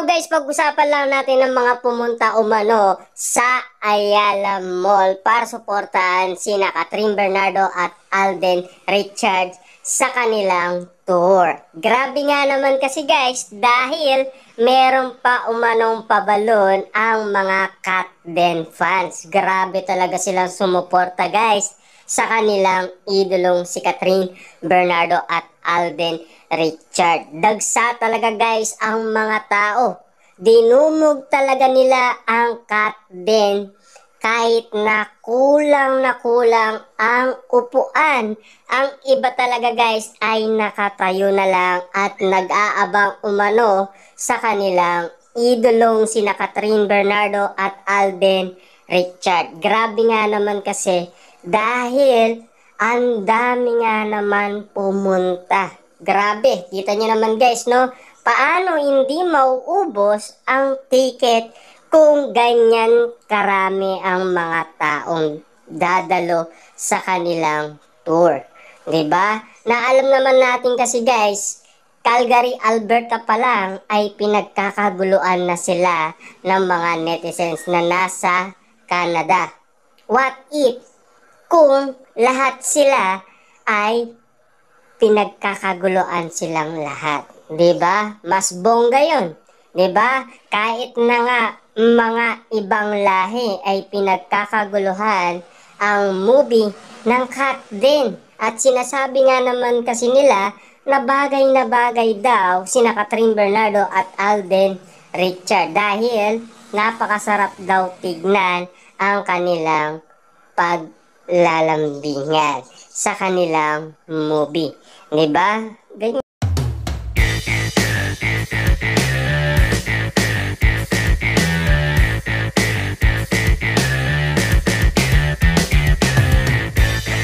guys, pag-usapan lang natin ng mga pumunta umano sa Ayala Mall para suportahan sina Catherine Bernardo at Alden Richards sa kanilang tour. Grabe nga naman kasi guys, dahil meron pa umanong pabalon ang mga Katden fans. Grabe talaga silang sumuporta guys sa kanilang idolong si Catherine Bernardo at Alden Richard. Dagsa talaga guys ang mga tao. Dinumog talaga nila ang Katden kahit na kulang ang upuan. Ang iba talaga guys ay nakatayo na lang at nag-aabang umano sa kanilang idolong sina Catherine Bernardo at Alden Richard. Grabe nga naman kasi dahil ang dami nga naman pumunta. Grabe, kita nyo naman guys, no? Paano hindi mauubos ang ticket kung ganyan karami ang mga taong dadalo sa kanilang tour? 'Di ba? Na alam naman natin kasi guys, Calgary, Alberta pa lang ay pinagkakaguluan na sila ng mga netizens na nasa Canada. What if kung lahat sila ay pinagkakaguluan silang lahat? 'Di ba? Mas bongga 'yon. 'Di ba? Kahit na nga mga ibang lahi ay pinagkakaguluhan ang movie ng Katden. At sinasabi nga naman kasi nila na bagay daw sina Catherine Bernardo at Alden Richard dahil napakasarap daw tignan ang kanilang paglalambingan sa kanilang movie. 'Di ba? Ganyan.